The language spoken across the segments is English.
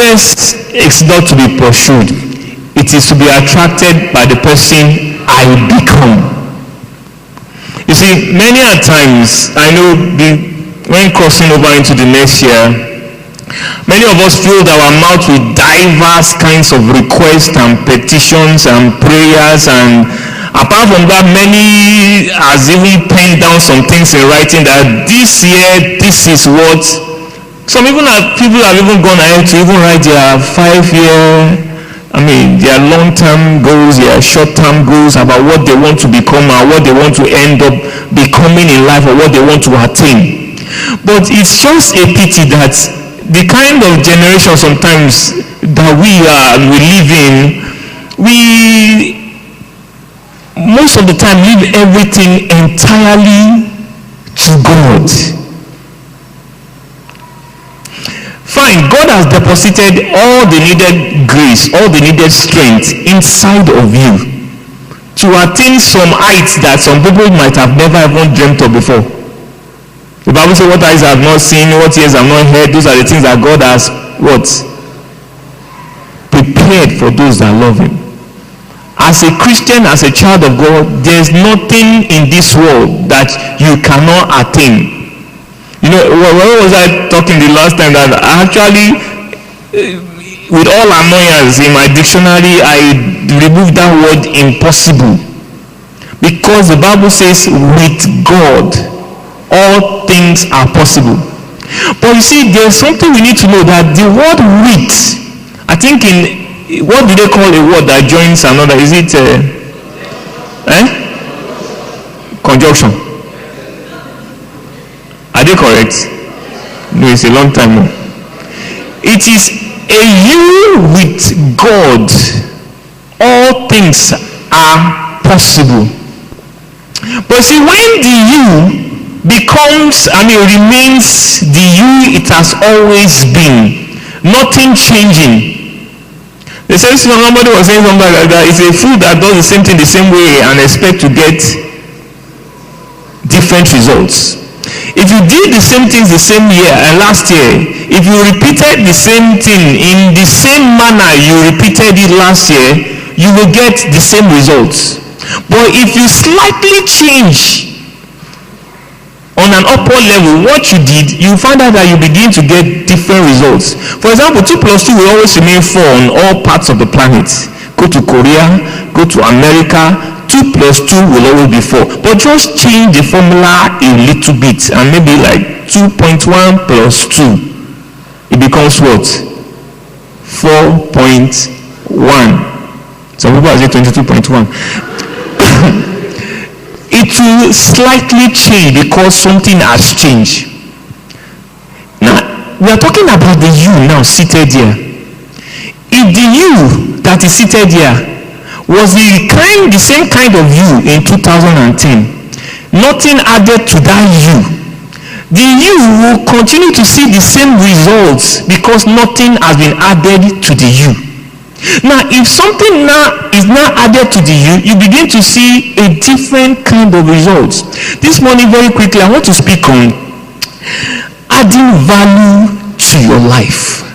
success is not to be pursued. It is to be attracted by the person I become. You see, many a times, I know when crossing over into the next year, many of us filled our mouth with diverse kinds of requests and petitions and prayers, and apart from that, many has even penned down some things in writing that this year, this is what. Some people have even gone ahead to even write their 5-year, their long-term goals, their short-term goals about what they want to become and what they want to end up becoming in life, or what they want to attain. But it's just a pity that the kind of generation sometimes that we live in, we most of the time leave everything entirely to God. Fine, God has deposited all the needed grace, all the needed strength inside of you to attain some heights that some people might have never even dreamt of before. The Bible says, what eyes have not seen, what ears have not heard, those are the things that God has prepared for those that love Him. As a Christian, as a child of God, there's nothing in this world that you cannot attain. You know, when was I talking the last time that actually, with all annoyance in my dictionary, I removed that word impossible. Because the Bible says, with God, all things are possible. But you see, there's something we need to know, that the word with, I think what do they call a word that joins another? Is it conjunction? Are they correct? No, it's a long time now. It is a you with God. All things are possible. But see, when the you remains the you it has always been, nothing changing. They say somebody was saying something like that. It's a food that does the same thing the same way and expect to get different results. If you did the same things the same year and last year, if you repeated the same thing in the same manner you repeated it last year, you will get the same results. But if you slightly change on an upper level what you did, you find out that you begin to get different results. For example, 2 plus 2 will always remain 4 on all parts of the planet. Go to Korea, go to America, 2 plus 2 will always be 4. But just change the formula a little bit, and maybe like 2.1 plus 2. It becomes what? 4.1. Some people are saying 22.1. It will slightly change because something has changed. Now, we are talking about the you now seated here. If the you that is seated here was the same kind of you in 2010, nothing added to that you, the you will continue to see the same results because nothing has been added to the you. Now, if something is now added to the you begin to see a different kind of results. This morning, very quickly, I want to speak on adding value to your life.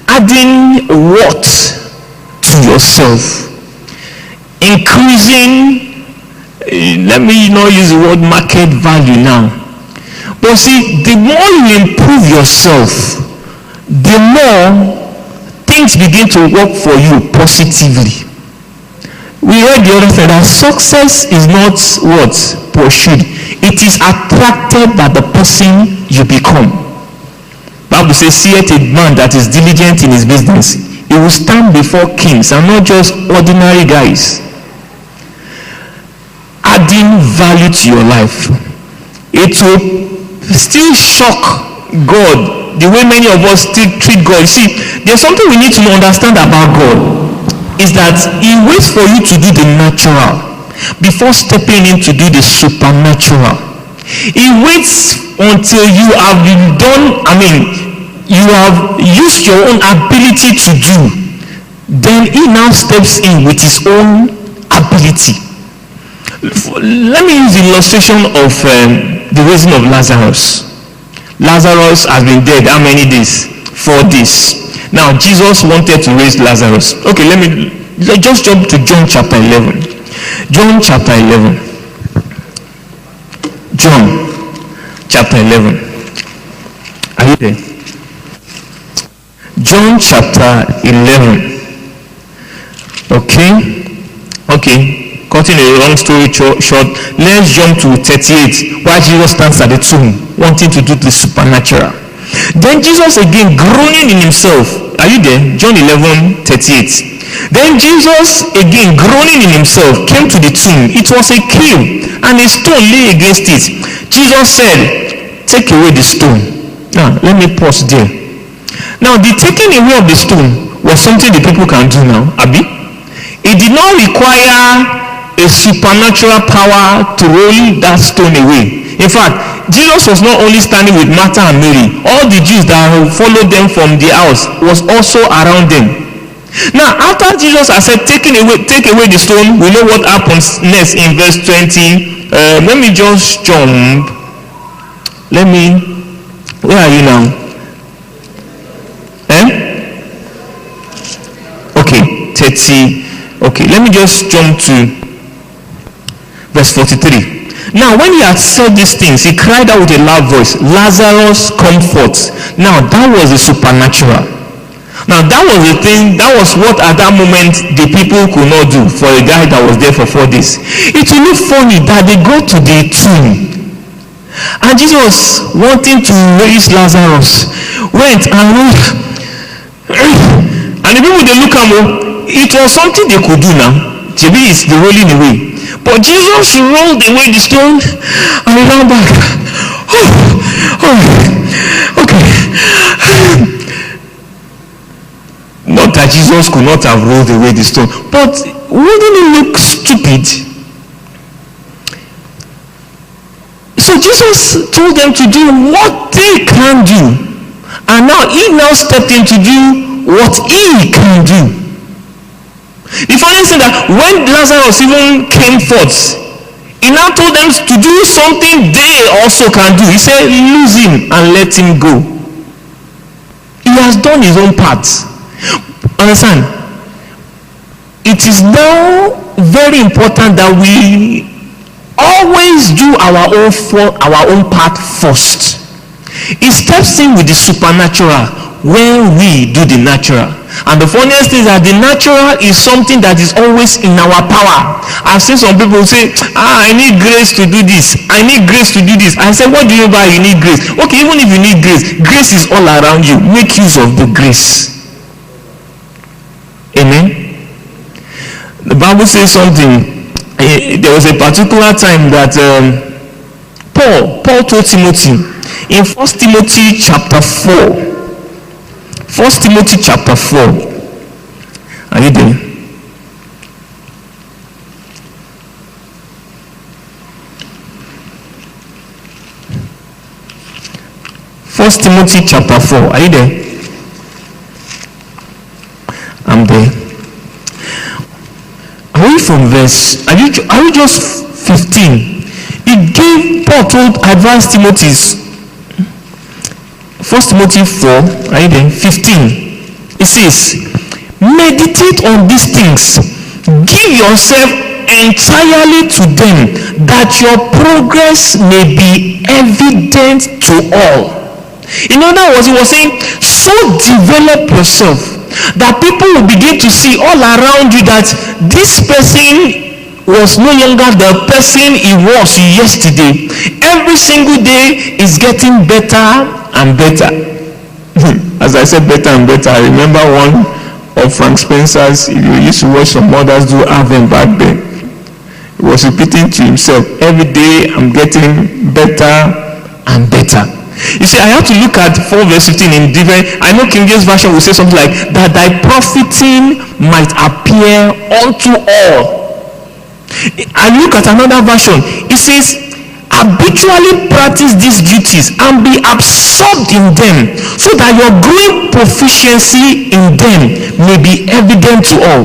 Adding what to yourself? Increasing, let me not use the word market value now. But see, the more you improve yourself, the more things begin to work for you positively. We read the other thing that success is not what? Pursued. It is attracted by the person you become. Bible says, seeth a man that is diligent in his business, he will stand before kings and not just ordinary guys. Adding value to your life. It will still shock God the way many of us still treat God. You see, there's something we need to understand about God, is that He waits for you to do the natural before stepping in to do the supernatural. He waits until you have been done, you have used your own ability to do. Then He now steps in with His own ability. Let me use the illustration of the raising of Lazarus. Lazarus has been dead how many days? 4 days. Now, Jesus wanted to raise Lazarus. Okay, let's just jump to John chapter 11. John chapter 11. John chapter 11. Are you there? John chapter 11. Okay. Cutting a long story short, let's jump to 38, where Jesus stands at the tomb, wanting to do the supernatural. Then Jesus again groaning in himself. Are you there? John 11, 38. Then Jesus again groaning in himself came to the tomb. It was a cave, and a stone lay against it. Jesus said, "Take away the stone." Now, let me pause there. Now, the taking away of the stone was something the people can do now, Abi. It did not require a supernatural power to roll that stone away. In fact, Jesus was not only standing with Martha and Mary. All the Jews that followed them from the house was also around them. Now, after Jesus had said, take away the stone, we know what happens next in verse 20. Let me just jump. Where are you now? Okay, 30. Okay, let me just jump to verse 43. Now, when he had said these things, he cried out with a loud voice, "Lazarus, come forth." Now, that was the supernatural. Now, that was the thing, that was what at that moment the people could not do for a guy that was there for 4 days. It will look funny that they go to the tomb, and Jesus, wanting to raise Lazarus, went and the people, they look at him. It was something they could do now. Maybe it's the rolling away. But Jesus rolled away the stone and he ran back. Okay. Not that Jesus could not have rolled away the stone, but wouldn't it look stupid? So Jesus told them to do what they can do, and now he now stepped in to do what he can do. The funny thing that when Lazarus even came forth, he now told them to do something they also can do. He said, "Lose him and let him go." He has done his own part. Understand? It is now very important that we always do our own part first. He steps in with the supernatural when we do the natural. And the funniest thing is that the natural is something that is always in our power. I've seen some people say, I need grace to do this. I need grace to do this. I said, what do you mean by you need grace? Okay, even if you need grace, grace is all around you. Make use of the grace. Amen. The Bible says something. There was a particular time that Paul told Timothy in 1 Timothy chapter 4. 1 Timothy chapter 4. Are you there? First Timothy chapter 4. Are you there? I'm there. Are we from verse? Are you just 15? Paul advised Timothy. 1 Timothy 4, are you there? 15. It says, meditate on these things. Give yourself entirely to them, that your progress may be evident to all. In other words, he was saying, so develop yourself that people will begin to see all around you that this person was no longer the person he was yesterday. Every single day is getting better and better. As I said, better and better. I remember one of Frank Spencer's. You used to watch some mothers do Ave back then. He was repeating to himself, every day I'm getting better and better. You see, I have to look at 4 verse 15 in different. I know King James Version will say something like, that thy profiting might appear unto all. I look at another version. It says, habitually practice these duties and be absorbed in them, so that your growing proficiency in them may be evident to all.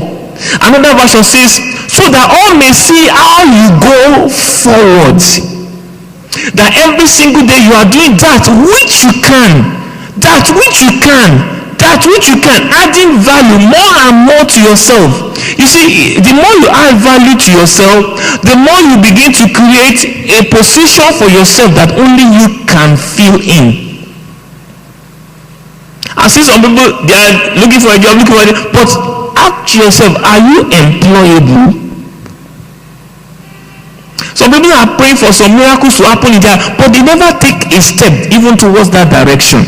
Another version says, so that all may see how you go forward. That every single day you are doing that which you can, that which you can, adding value more and more to yourself. You see, the more you add value to yourself, the more you begin to create a position for yourself that only you can fill in. I see some people, they are looking for a job, but ask yourself, are you employable? Some people are praying for some miracles to happen in their, but they never take a step even towards that direction.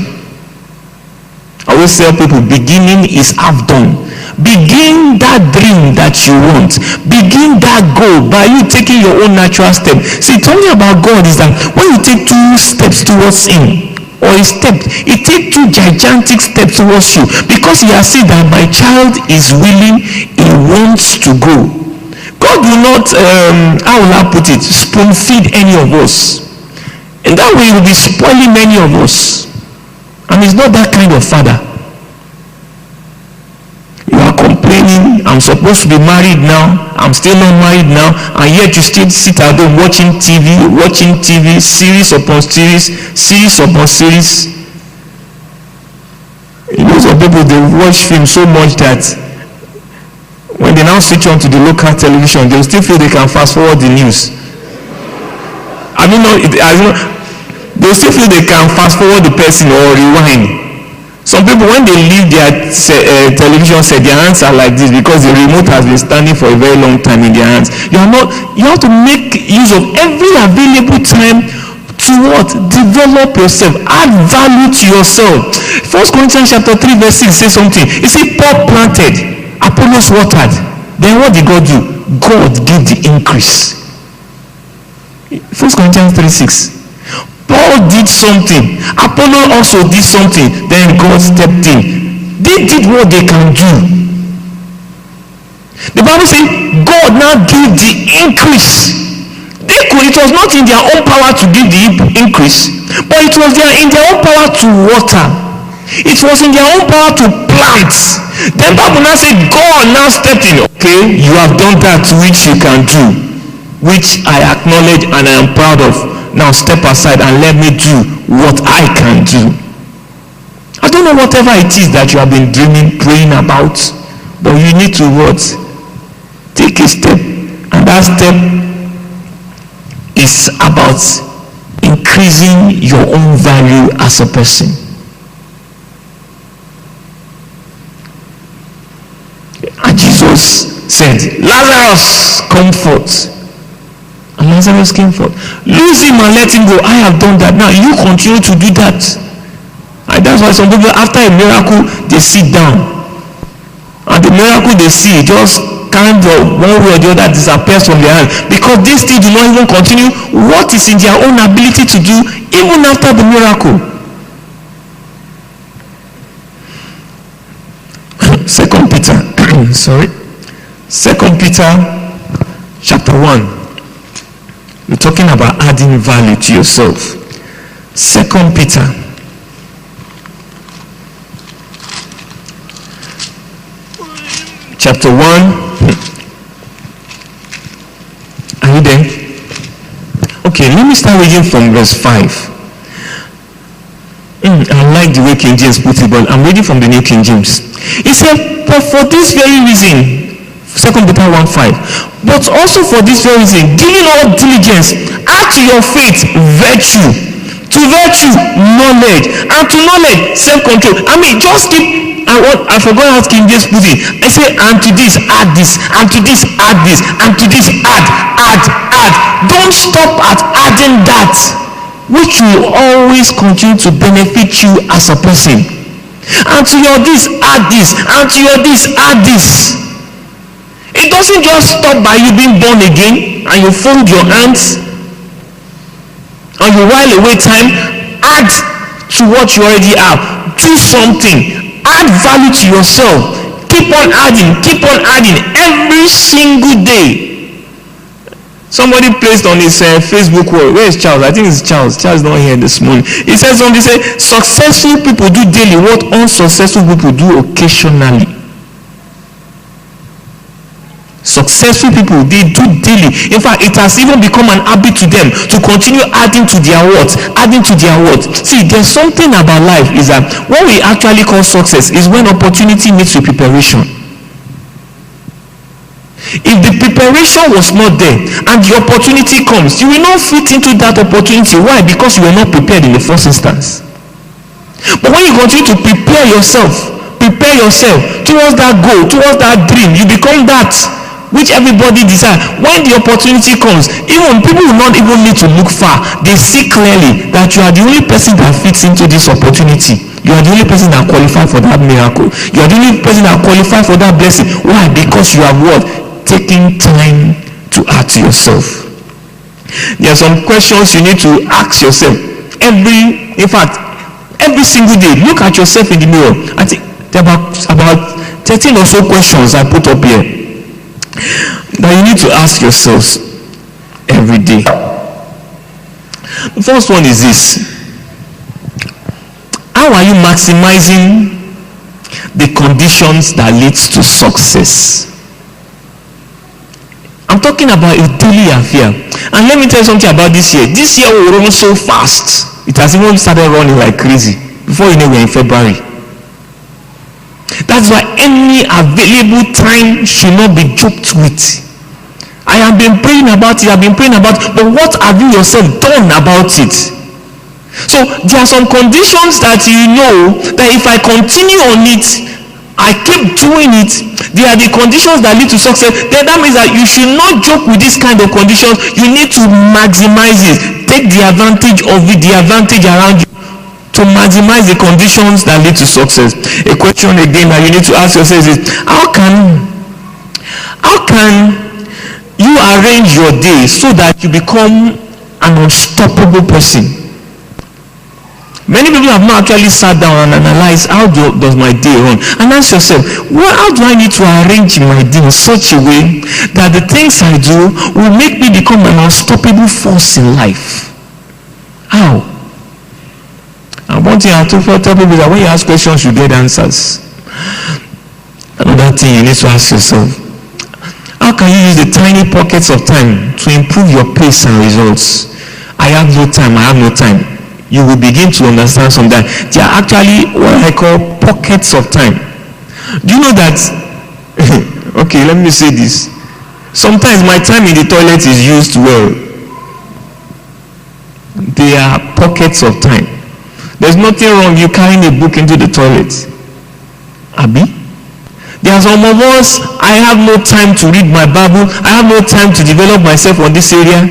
I always tell people, beginning is half done. Begin that dream that you want. Begin that goal by you taking your own natural step. See, talking about God is that when you take 2 steps towards Him, or a step, it takes 2 gigantic steps towards you, because He has seen that my child is willing, he wants to go. God will not, how will I put it, spoon feed any of us. In that way, He will be spoiling many of us. And He's not that kind of father. You are complaining, I'm supposed to be married now, I'm still not married now, and yet you still sit at home watching TV, series upon series, series upon series. You know, some people, they watch film so much that when they now switch on to the local television, they still feel they can fast forward the news. They still feel they can fast forward the person or rewind. Some people, when they leave their television set, their hands are like this because the remote has been standing for a very long time in their hands. You have to make use of every available time to what? Develop yourself. Add value to yourself. 1 Corinthians chapter 3 verse 6 says something. It says Paul planted, Apollos watered. Then what did God do? God gave the increase. 1 Corinthians 3:6. Paul did something, Apollo also did something, then God stepped in. They did what they can do. The Bible says God now gave the increase. It was not in their own power to give the increase, but it was in their own power to water. It was in their own power to plant. Then Bible now said God now stepped in. Okay, you have done that which you can do, which I acknowledge and I am proud of. Now step aside and let me do what I can do. I don't know whatever it is that you have been dreaming, praying about, but you need to what? Take a step. And that step is about increasing your own value as a person. And Jesus said, Lazarus, come forth. And Lazarus came forth. Lose him and let him go. I have done that. Now you continue to do that. And that's why some people, after a miracle, they sit down. And the miracle they see just kind of one way or the other disappears from their hand. Because they still do not even continue what is in their own ability to do even after the miracle. 2 Peter chapter 1. We're talking about adding value to yourself. 2 Peter chapter 1. Are you there? Okay, let me start reading from verse 5. I like the way King James put it, but I'm reading from the New King James. It said, but for this very reason, 2 Peter 1:5. But also for this very reason, giving all diligence, add to your faith virtue, to virtue knowledge, and to knowledge self-control. I mean, just keep. I forgot how King James put it. I say, and to this add this, and to this add this, and to this add. Don't stop at adding that, which will always continue to benefit you as a person. And to your this add this, and to your this add this. It doesn't just stop by you being born again and you fold your hands and you while away time. Add to what you already have. Do something. Add value to yourself. Keep on adding every single day. Somebody placed on his Facebook wall. Where is Charles? I think it's Charles. Charles is not here this morning. He says something. He said, successful people do daily what unsuccessful people do occasionally. Successful people, they do daily. In fact, it has even become an habit to them to continue adding to their worth, adding to their worth. See, there's something about life is that what we actually call success is when opportunity meets with preparation. If the preparation was not there and the opportunity comes, you will not fit into that opportunity. Why? Because you were not prepared in the first instance. But when you continue to prepare yourself towards that goal, towards that dream, you become that which everybody desires. When the opportunity comes, even people will not even need to look far. They see clearly that you are the only person that fits into this opportunity. You are the only person that qualifies for that miracle. You are the only person that qualifies for that blessing. Why? Because you have what? Taking time to ask yourself. There are some questions you need to ask yourself every single day. Look at yourself in the mirror. I think there are about 13 or so questions I put up here that you need to ask yourselves every day. The first one is this: how are you maximizing the conditions that leads to success? I'm talking about a daily affair. And let me tell you something about this year. This year will run so fast. It has even started running like crazy. Before you know, we're in February. That's why any available time should not be joked with. I have been praying about it, but what have you yourself done about it? So there are some conditions that you know that if I continue on it, I keep doing it, they are the conditions that lead to success. Then that means that you should not joke with this kind of conditions. You need to maximize it. Take the advantage of it, the advantage around you, to maximize the conditions that lead to success. A question again that you need to ask yourself is, how can you arrange your day so that you become an unstoppable person? Many people have not actually sat down and analyzed how does my day run, and ask yourself, how do I need to arrange my day in such a way that the things I do will make me become an unstoppable force in life? How? And one thing I have to tell people is that when you ask questions, you get answers. Another thing you need to ask yourself: how can you use the tiny pockets of time to improve your pace and results? I have no time. You will begin to understand something. There are actually what I call pockets of time. Do you know that? Okay, let me say this. Sometimes my time in the toilet is used well. There are pockets of time. There's nothing wrong you carrying a book into the toilet. Abi? There are some of us, I have no time to read my Bible. I have no time to develop myself on this area.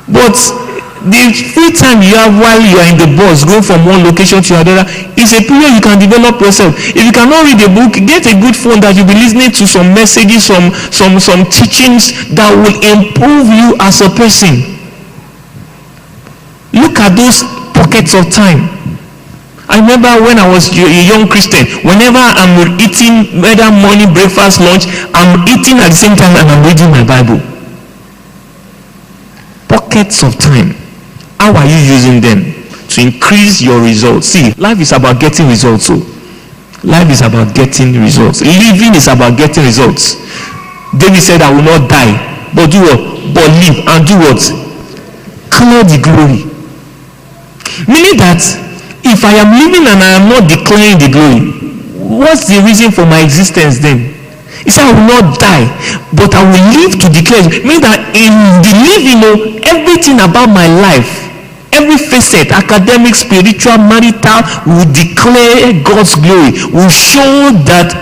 But the free time you have while you are in the bus going from one location to another is a period you can develop yourself. If you cannot read a book, get a good phone that you'll be listening to some messages, some teachings that will improve you as a person. Look at those pockets of time. I remember when I was a young Christian, whenever I'm eating whether morning, breakfast, lunch, I'm eating at the same time and I'm reading my Bible. Pockets of time. How are you using them to increase your results? See, life is about getting results. So life is about getting results. Living is about getting results. David said, I will not die, but do what? But live and do what? Declare the glory. Meaning that if I am living and I am not declaring the glory, what's the reason for my existence then? He said, I will not die, but I will live to declare. Meaning that in the living, everything about my life, every facet, academic, spiritual, marital, will declare God's glory, will show that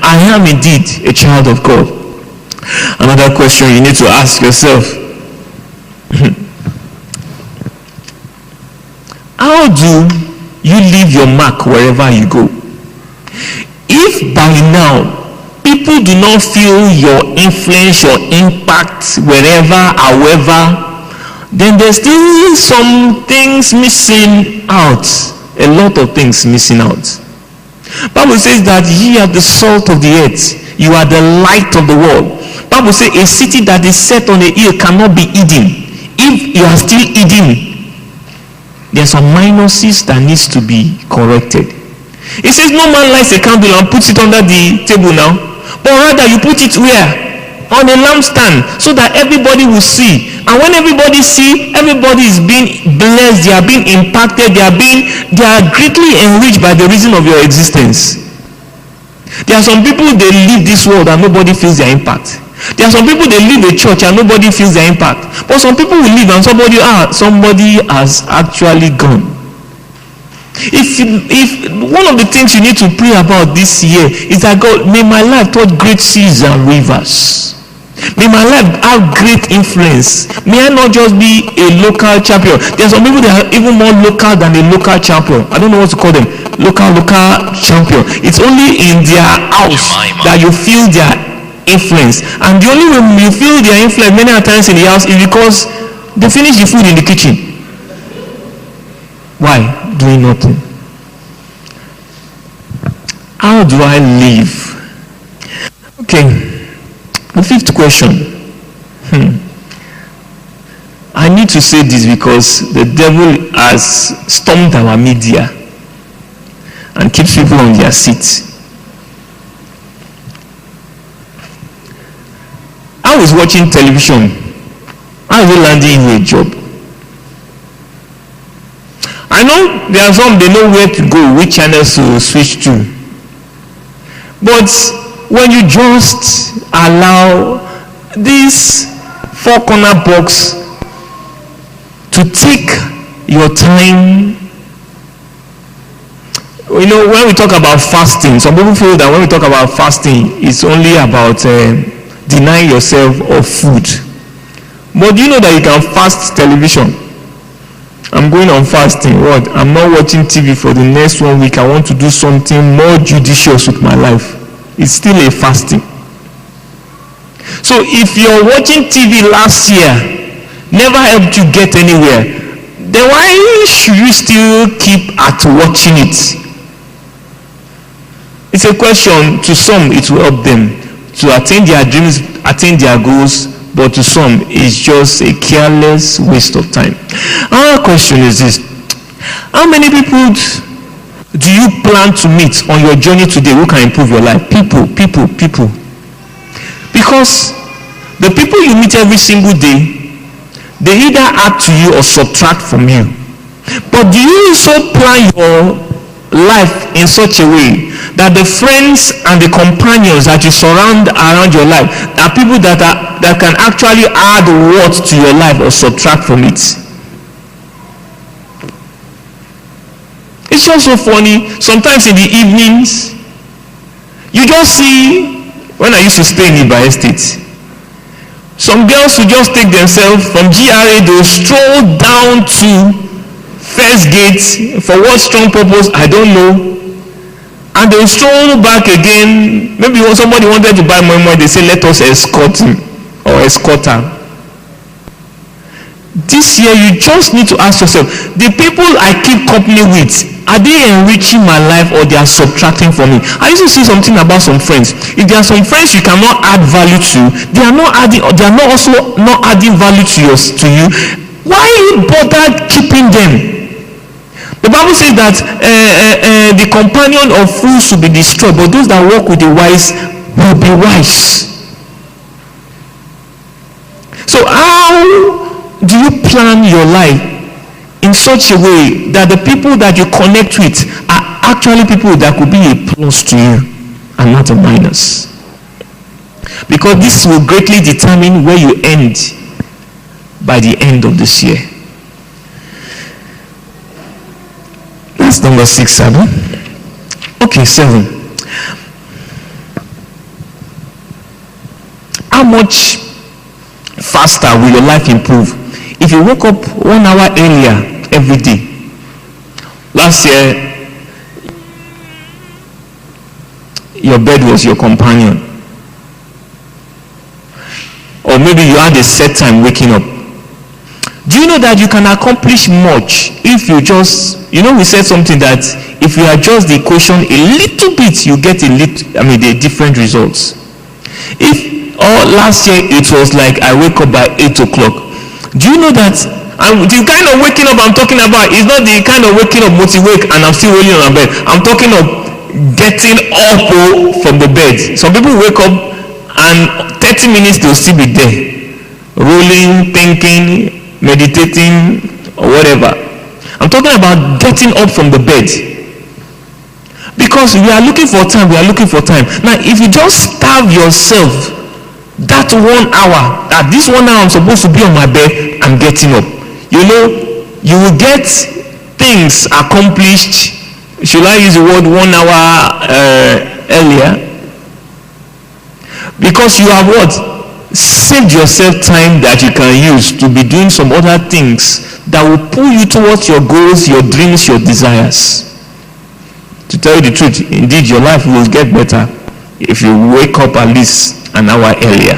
I am indeed a child of God. Another question you need to ask yourself: how do you leave your mark wherever you go? If by now people do not feel your influence, your impact wherever, however, then there's still some things missing out. A lot of things missing out. Bible says that ye are the salt of the earth. You are the light of the world. Bible says a city that is set on a hill cannot be hidden. If you are still hidden, there are some minuses that needs to be corrected. It says no man lights a candle and puts it under the table now, but rather you put it where? On a lampstand, so that everybody will see. And when everybody see, everybody is being blessed, they are being impacted, they are greatly enriched by the reason of your existence. There are some people, they leave this world and nobody feels their impact. There are some people, they leave the church and nobody feels their impact. But some people will leave and somebody has actually gone. If one of the things you need to pray about this year is that, God, may my life touch great seas and rivers. May my life have great influence. May I not just be a local champion. There are some people that are even more local than a local champion. I don't know what to call them. Local champion. It's only in their house that you feel their influence. And the only way you feel their influence many times in the house is because they finish the food in the kitchen. Why? Doing nothing. How do I live? Okay. The fifth question. I need to say this because the devil has stormed our media and keeps people on their seats. I was watching television. I was landing in a job. I know there are some, they know where to go, which channels to switch to. But when you just allow this four-corner box to take your time, you know, when we talk about fasting, some people feel that when we talk about fasting, it's only about denying yourself of food. But do you know that you can fast television? I'm going on fasting. What? I'm not watching TV for the next 1 week. I want to do something more judicious with my life. It's still a fasting. So if you're watching TV last year never helped you get anywhere, then why should you still keep at watching it? It's a question. To some, it will help them to attain their dreams, attain their goals, but to some, it's just a careless waste of time. Our question is this: how many people do you plan to meet on your journey today who can improve your life? People. Because the people you meet every single day, they either add to you or subtract from you. But do you also plan your life in such a way that the friends and the companions that you surround around your life are people that can actually add what to your life or subtract from it? It's just so funny. Sometimes in the evenings, you just see, when I used to stay in Ibadan Estate, some girls who just take themselves from GRA, they'll stroll down to First Gate. For what strong purpose, I don't know. And they'll stroll back again. Maybe when somebody wanted to buy more, they say, let us escort him or escort her. This year, you just need to ask yourself, the people I keep company with, are they enriching my life or they are subtracting from me? I used to see something about some friends. If there are some friends you cannot add value to, they are not also not adding value to you. Why bother keeping them? The Bible says that the companion of fools will be destroyed, but those that walk with the wise will be wise. So how do you plan your life in such a way that the people that you connect with are actually people that could be a plus to you and not a minus? Because this will greatly determine where you end by the end of this year. That's number 6, 7. Okay, 7. How much faster will your life improve if you woke up 1 hour earlier every day? Last year, your bed was your companion. Or maybe you had a set time waking up. Do you know that you can accomplish much if you just, we said something that if you adjust the equation a little bit, you get the different results. If last year it was like I wake up by 8 o'clock, do you know that the kind of waking up I'm talking about is not the kind of waking up motivate and I'm still rolling on my bed. I'm talking of getting up from the bed. Some people wake up and 30 minutes they'll still be there, rolling, thinking, meditating, or whatever. I'm talking about getting up from the bed. Because we are looking for time. Now, if you just starve yourself that 1 hour, at this 1 hour I'm supposed to be on my bed, I'm getting up. You know, you will get things accomplished. Should I use the word 1 hour earlier? Because you have what? Saved yourself time that you can use to be doing some other things that will pull you towards your goals, your dreams, your desires. To tell you the truth, indeed your life will get better if you wake up at least an hour earlier.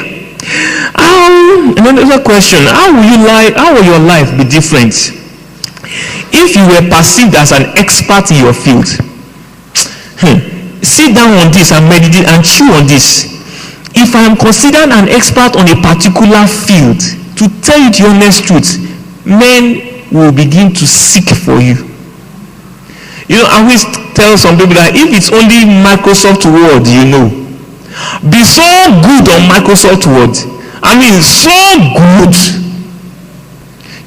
Another question, how will your life be different if you were perceived as an expert in your field? Sit down on this and meditate and chew on this. If I am considered an expert on a particular field, to tell you the honest truth, men will begin to seek for you. You know, I always tell some people that if it's only Microsoft Word, you know, be so good on Microsoft Word. I mean, so good.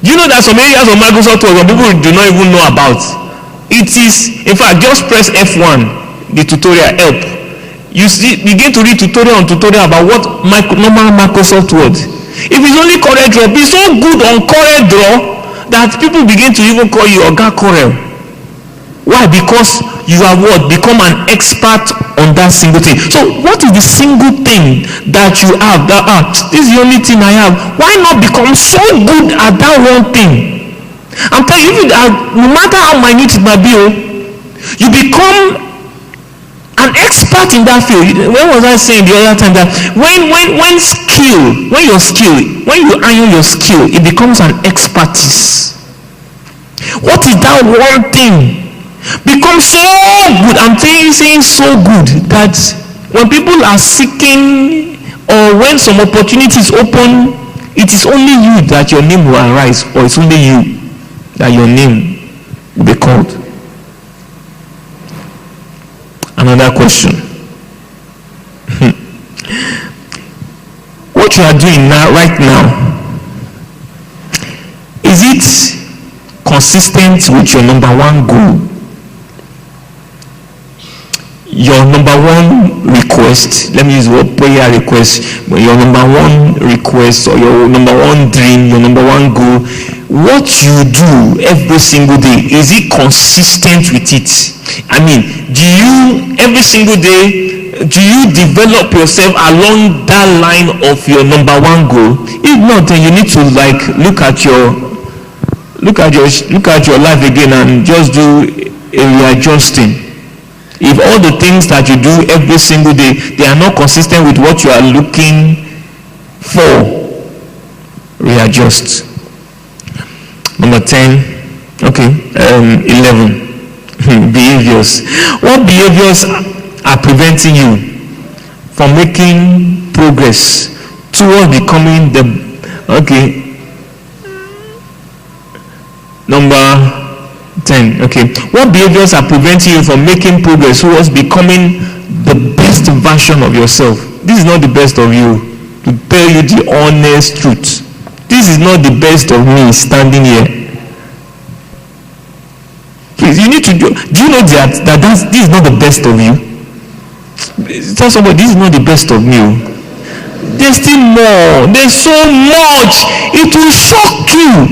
You know that some areas of Microsoft Word that people do not even know about. It is, in fact, just press F1, the tutorial help. You see, begin to read tutorial on tutorial about what normal Microsoft Word. If it's only CorelDRAW, be so good on CorelDRAW that people begin to even call you Oga Corel. Why? Because you have what? Become an expert on that single thing. So what is the single thing that you have that this is the only thing I have? Why not become so good at that one thing? I'm telling you that no matter how minute it might be, you become an expert in that field. When was I saying the other time that when you iron your skill, it becomes an expertise. What is that one thing? Become so good. I'm saying so good that when people are seeking or when some opportunities open, it is only you that your name will arise, or it's only you that your name will be called. Another question. What you are doing now, right now, is it consistent with your number one goal? Your number one request, let me use the word prayer request, but your number one request or your number one dream, your number one goal, what you do every single day, is it consistent with it? I mean, do you every single day, do you develop yourself along that line of your number one goal? If not, then you need to look at your life again and just do a readjusting. If all the things that you do every single day, they are not consistent with what you are looking for, readjust. Number 10, 11, behaviors. What behaviors are preventing you from making progress towards becoming number 10. What behaviors are preventing you from making progress towards becoming the best version of yourself? This is not the best of you. To tell you the honest truth, this is not the best of me standing here. Please, you need to do you know that this is not the best of you? Tell somebody, this is not the best of me. There's still more. There's so much. It will shock you.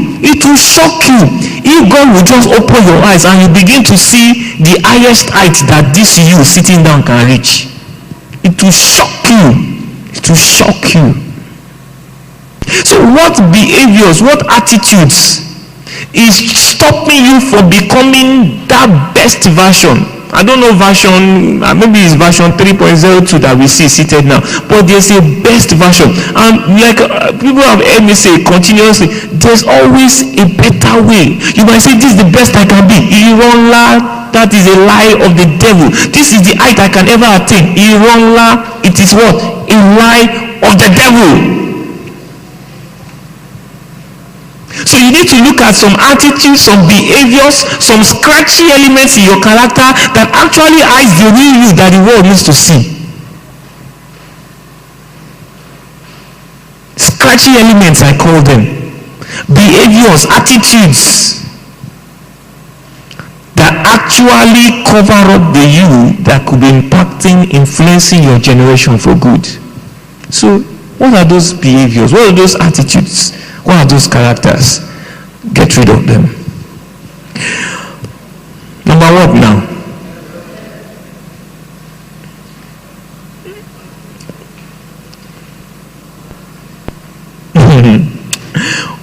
If God will just open your eyes and you begin to see the highest height that this you sitting down can reach, it will shock you. So what behaviors, what attitudes is stopping you from becoming that best version? I don't know version, maybe it's version 3.02 that we see seated now, but there's a best version. And people have heard me say continuously, there's always a better way. You might say, this is the best I can be. That is a lie of the devil. This is the height I can ever attain. It is what? A lie of the devil. So you need to look at some attitudes, some behaviors, some scratchy elements in your character that actually hides the real you that the world needs to see. Scratchy elements, I call them. Behaviors, attitudes that actually cover up the you that could be impacting, influencing your generation for good. So what are those behaviors? What are those attitudes? What are those characters? Get rid of them. Number one now.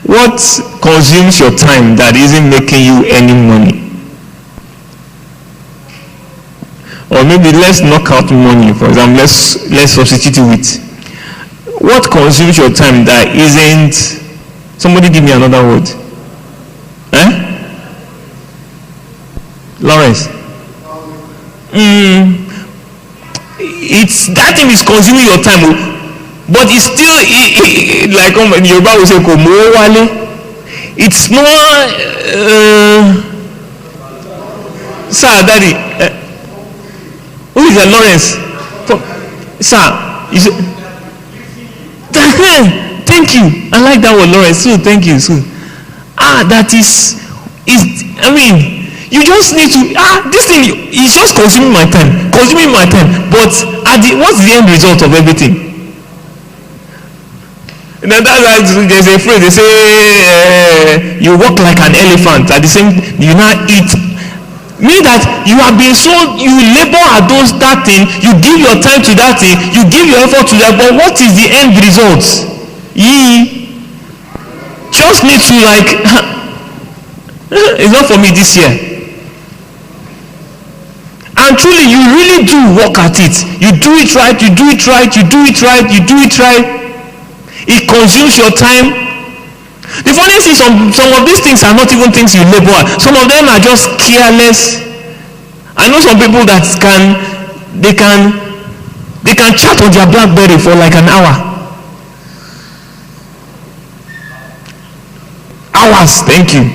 What consumes your time that isn't making you any money? Or maybe let's knock out money. For example, let's substitute it with. What consumes your time that isn't... Somebody give me another word. Lawrence. It's that thing is consuming your time, but it's still like Yoruba will say komo wale. It's more sir, daddy. Who is that, Lawrence? Sir, thank you. I like that word, Lawrence. So thank you. So that is I mean, you just need to this thing is just consuming my time. But what's the end result of everything? And then that's why there's a phrase, they say you walk like an elephant, at the same you now eat. Mean that you have been so, you labor at that thing, you give your time to that thing, you give your effort to that, but what is the end result? Ye just need to it's not for me this year. And truly, you really do work at it. You do it right. It consumes your time. The funny thing is, some of these things are not even things you labor at. Some of them are just careless. I know some people that can chat on their BlackBerry for like an hour. Hours, thank you.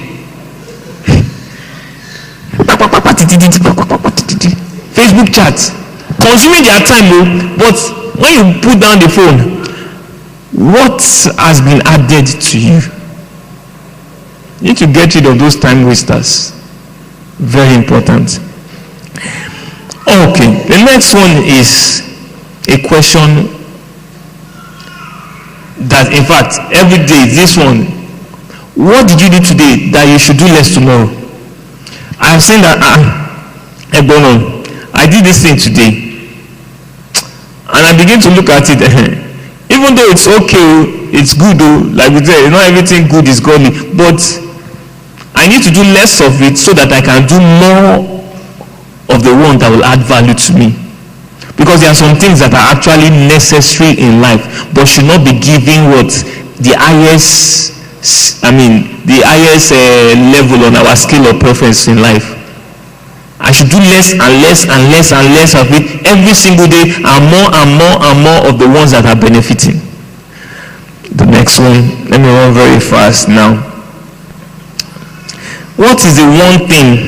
Facebook chats, consuming their time, but when you put down the phone, what has been added to you? You need to get rid of those time wasters. Very important. Okay, the next one is a question that, in fact, every day, this one, what did you do today that you should do less tomorrow? I have seen that, I did this thing today, and I begin to look at it. Even though it's okay, it's good, like we said, not everything good is godly, but I need to do less of it so that I can do more of the one that will add value to me. Because there are some things that are actually necessary in life, but should not be giving what the highest level on our scale of preference in life. I should do less and less of it every single day, and more of the ones that are benefiting. The next one, let me run very fast now. What is the one thing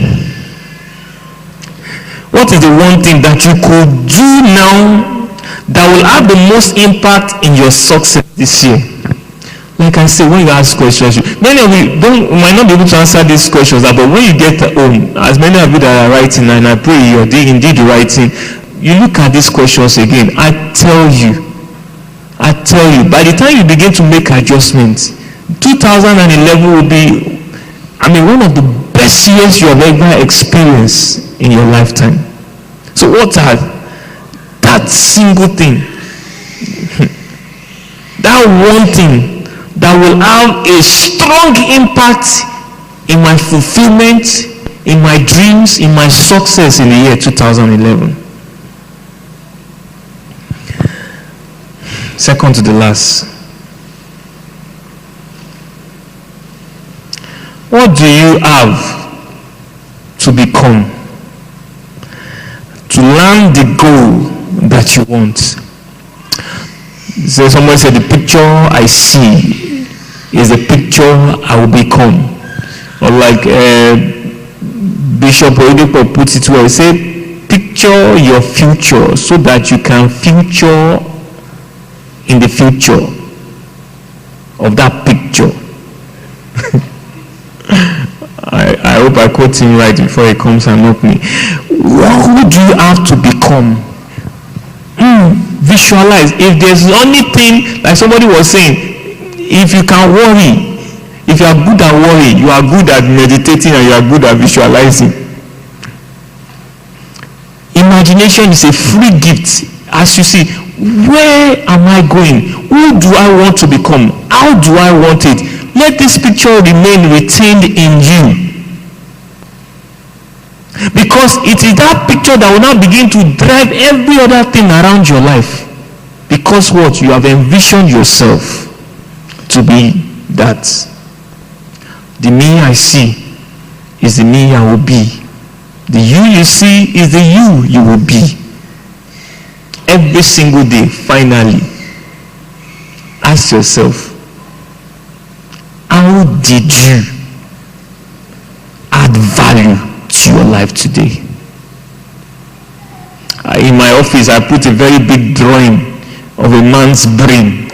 that you could do now that will have the most impact in your success this year? Like I say, when you ask questions, many of you might not be able to answer these questions, but when you get home, as many of you that are writing, and I pray you're indeed writing, you look at these questions again. I tell you, by the time you begin to make adjustments, 2011 will be, one of the best years you have ever experienced in your lifetime. So what are that single thing, that one thing that will have a strong impact in my fulfillment, in my dreams, in my success in the year 2011? Second to the last. What do you have to become to land the goal that you want? So somebody said, the picture I see is the picture I will become. Or like Bishop Oyedepo puts it well, he said, picture your future so that you can future in the future of that picture. I hope I quote him right before he comes and knock me. Who do you have to become? Visualize. If there's anything, like somebody was saying, if you can worry, if you are good at worrying, you are good at meditating, and you are good at visualizing. Imagination is a free gift. As you see, where am I going? Who do I want to become? How do I want it? Let this picture remain retained in you. Because it is that picture that will now begin to drive every other thing around your life. Because what? You have envisioned yourself to be that. The me I see is the me I will be. The you see is the you will be. Every single day, finally, ask yourself, how did you add value to your life today? In my office, I put a very big drawing of a man's brain.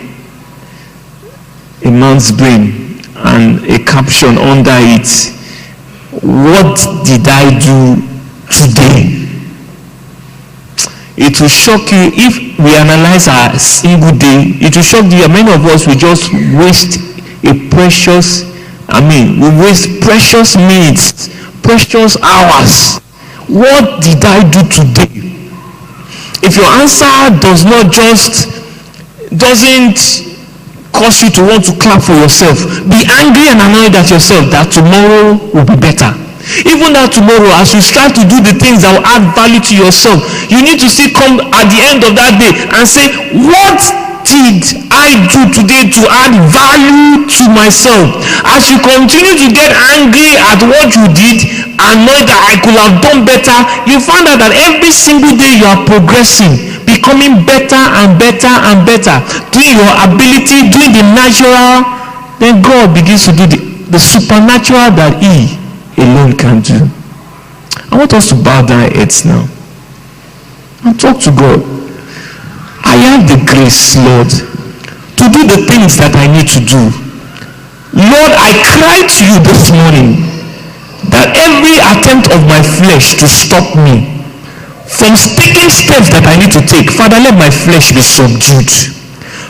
A man's brain, and a caption under it, what did I do today? It will shock you if we analyze our single day. It will shock you. Many of us will just waste we waste precious minutes, precious hours. What did I do today? If your answer doesn't cause you to want to clap for yourself, be angry and annoyed at yourself that tomorrow will be better. Even that tomorrow, as you start to do the things that will add value to yourself, you need to still come at the end of that day and say, what did I do today to add value to myself? As you continue to get angry at what you did, annoyed that I could have done better, you find out that every single day you are progressing, becoming better and better and better, doing your ability, doing the natural. Then God begins to do the supernatural that He alone can do. I want us to bow down our heads now and talk to God. I have the grace, Lord, to do the things that I need to do. Lord, I cry to you this morning that every attempt of my flesh to stop me from taking steps that I need to take, Father, let my flesh be subdued.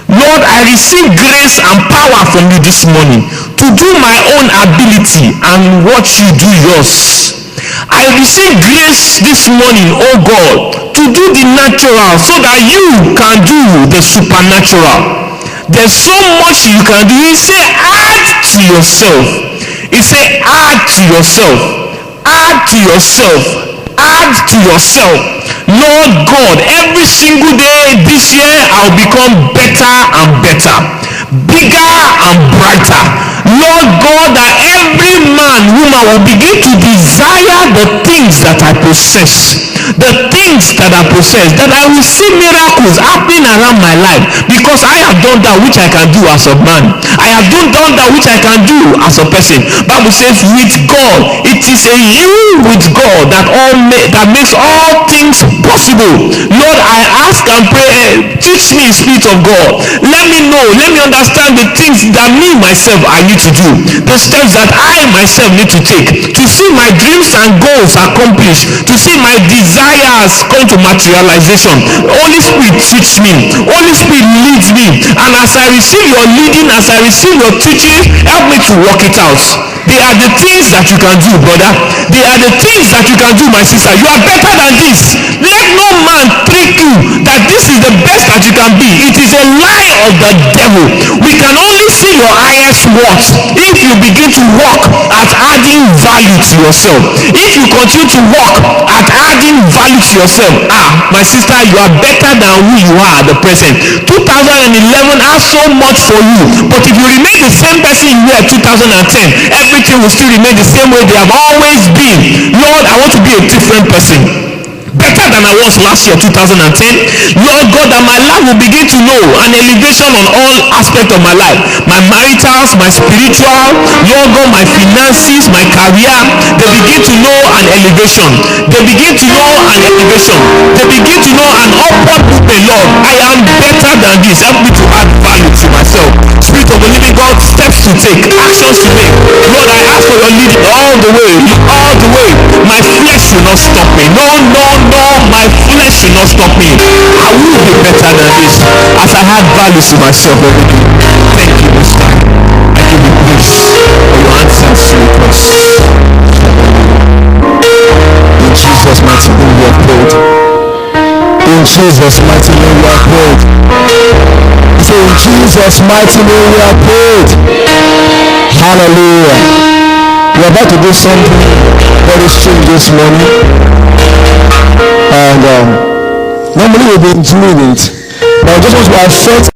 Lord, I receive grace and power from you this morning to do my own ability and watch you do yours. I receive grace this morning, oh God, to do the natural so that you can do the supernatural. There's so much you can do. He said, add to yourself. He said, add to yourself. Add to yourself. Add to yourself. Lord God, every single day this year I'll become better and better, bigger and brighter. Lord God, that every man, woman will begin to desire the things that I possess. The things that I possess, that I will see miracles happening around my life because I have done that which I can do as a man. I have done that which I can do as a person. Bible says with God, it is a you with God that makes all things possible. Lord, I ask and pray, teach me, Spirit of God. Let me know, let me understand the things that me myself I need to do, the steps that I myself need to take to see my dreams and goals accomplished, to see my desires come to materialization. Holy Spirit, teach me. Holy Spirit, lead me. And as I receive your leading, as I receive your teaching, help me to work it out. They are the things that you can do, brother. They are the things that you can do, my sister. You are better than this. Let no man trick you that this is the best that you can be. It is a lie of the devil. We can only see your highest worth if you begin to work at adding value to yourself. If you continue to work at adding value to yourself, my sister, you are better than who you are at the present. 2011 has so much for you, but if you remain the same person you were 2010, everything will still remain the same way they have always been. Lord, I want to be a different person. better than I was last year, 2010. Lord God, that my life will begin to know an elevation on all aspects of my life. My maritals, my spiritual, Lord God, my finances, my career, they begin to know an elevation. They begin to know an elevation. They begin to know an upward movement. Lord, I am better than this. Help me to add value to myself. Spirit of the living God, steps to take, actions to make. Lord, I ask for your leading all the way, all the way. My flesh should not stop me. No, no, no, my flesh should not stop me. I will be better than this as I add value to myself every day. Thank you, Mr. I give you praise for your answers to your requests. In Jesus' mighty name we are prayed. In Jesus' mighty name we are prayed. So in Jesus' mighty name we are prayed. Hallelujah. We're about to do something very strange this morning. And normally we'll be doing it. But I just want to affect